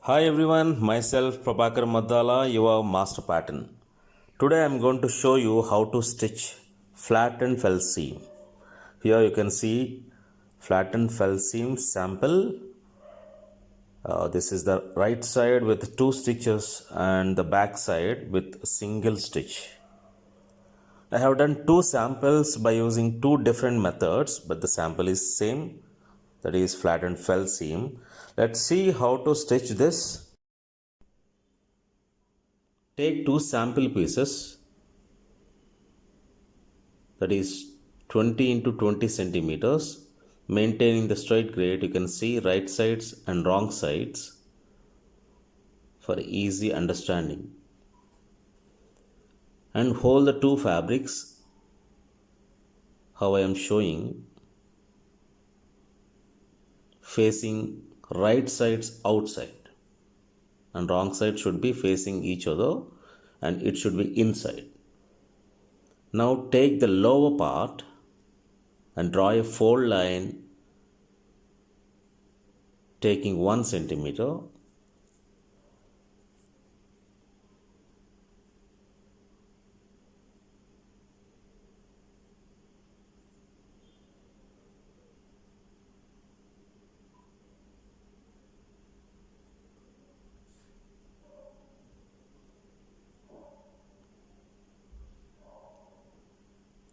Hi everyone, myself Prabhakar M, your master pattern. Today I am going to show you how to stitch flat and fell seam. Here you can see flat and fell seam sample. This is the right side with 2 stitches and the back side with a single stitch. I have done 2 samples by using 2 different methods, but the sample is same, that is flat and fell seam. Let's see how to stitch this. Take 2 sample pieces, that is 20 into 20 centimeters. Maintaining the straight grade, you can see right sides and wrong sides for easy understanding. And hold the 2 fabrics how I am showing, facing right sides outside and wrong side should be facing each other and it should be inside. Now take the lower part and draw a fold line taking 1 centimeter.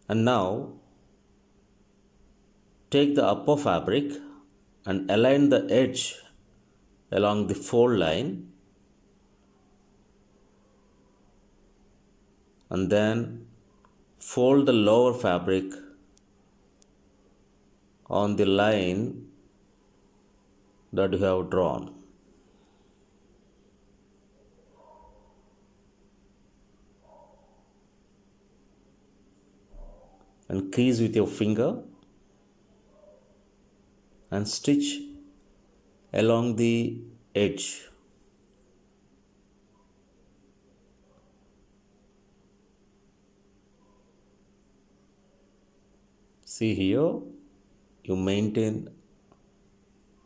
And now take the upper fabric and align the edge along the fold line, and then fold the lower fabric on the line that you have drawn. And crease with your finger and stitch along the edge. See here, you maintain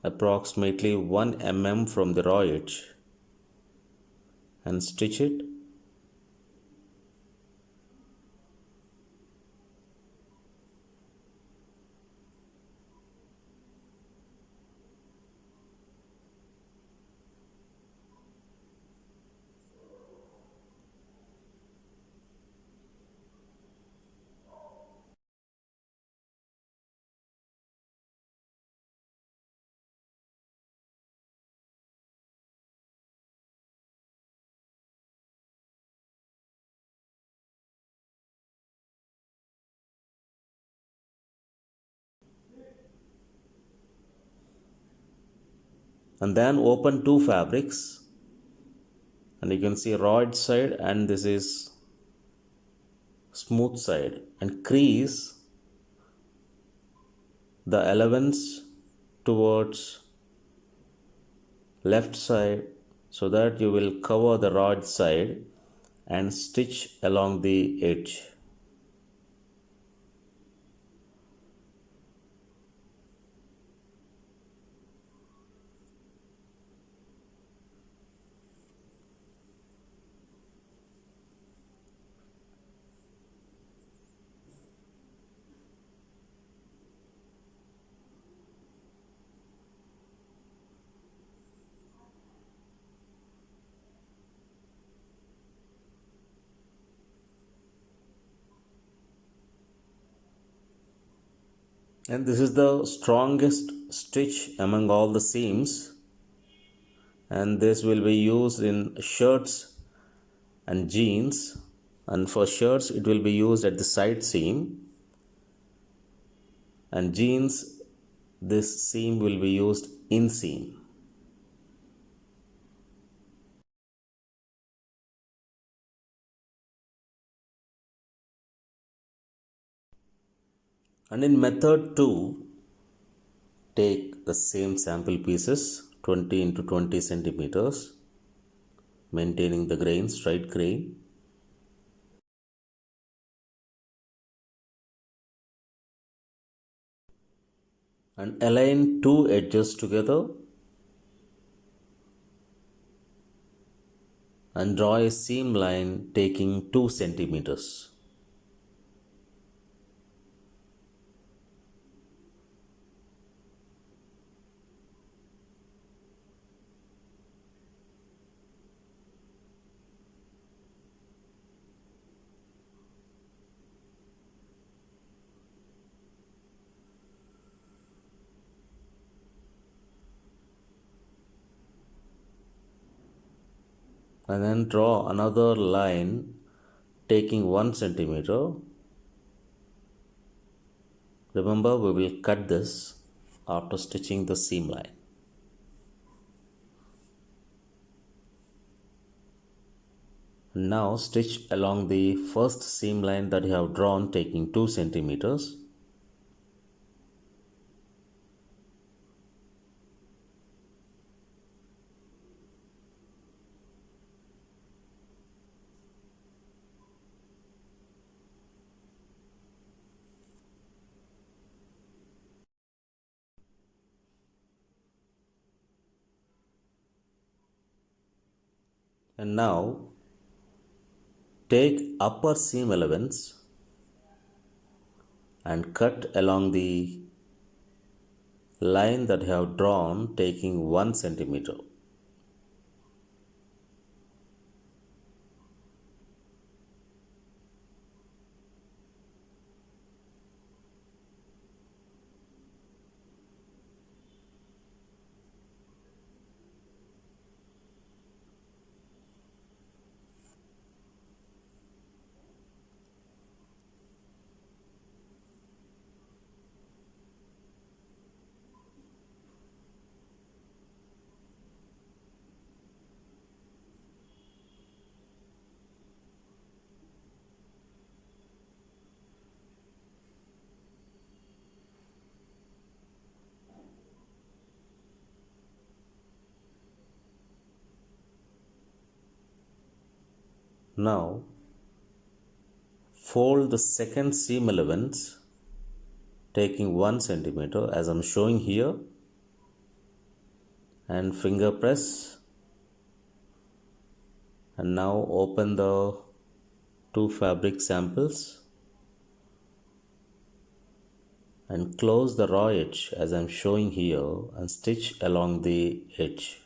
approximately 1 mm from the raw edge and stitch it. And then open 2 fabrics, and you can see raw edge side and this is smooth side, and crease the allowance towards left side so that you will cover the raw edge side and stitch along the edge. And this is the strongest stitch among all the seams, and this will be used in shirts and jeans, and for shirts it will be used at the side seam, and jeans this seam will be used inseam. And in method 2, take the same sample pieces 20 into 20 centimeters, maintaining the grain, straight grain, and align 2 edges together and draw a seam line taking 2 centimeters. And then draw another line taking 1 centimeter. Remember, we will cut this after stitching the seam line. Now stitch along the first seam line that you have drawn taking 2 centimeters. And now take upper seam allowance and cut along the line that you have drawn taking 1 centimeter. Now fold the second seam allowance taking 1 centimeter as I'm showing here, and finger press, and now open the two fabric samples and close the raw edge as I'm showing here and stitch along the edge.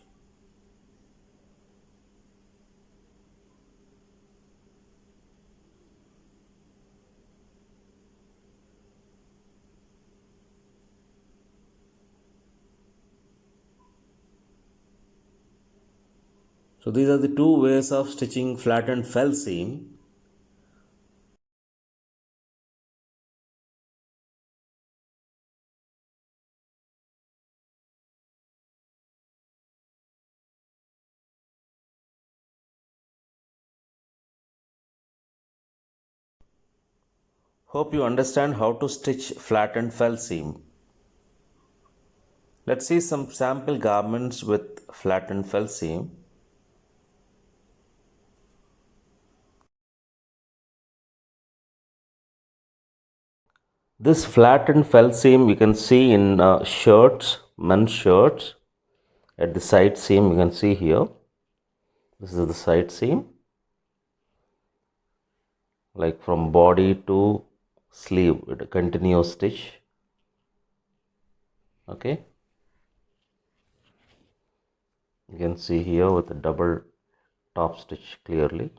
So these are the two ways of stitching flattened fell seam. Hope you understand how to stitch flattened fell seam. Let's see some sample garments with flattened fell seam. This flattened fell seam you can see in shirts, men's shirts. At the side seam you can see here. This is the side seam, like from body to sleeve with a continuous stitch. Okay, you can see here with a double top stitch clearly.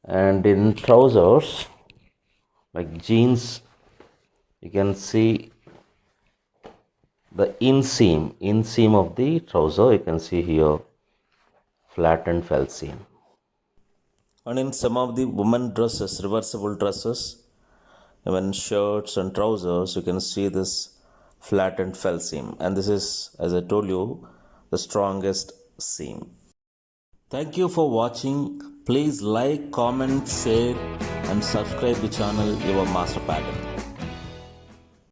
And in trousers like jeans, you can see the inseam of the trouser. You can see here flattened fell seam. And in some of the women dresses, reversible dresses, even shirts and trousers, you can see this flattened fell seam. And this is, as I told you, the strongest seam. Thank you for watching. Please like, comment, share and subscribe the channel Your Master Pattern.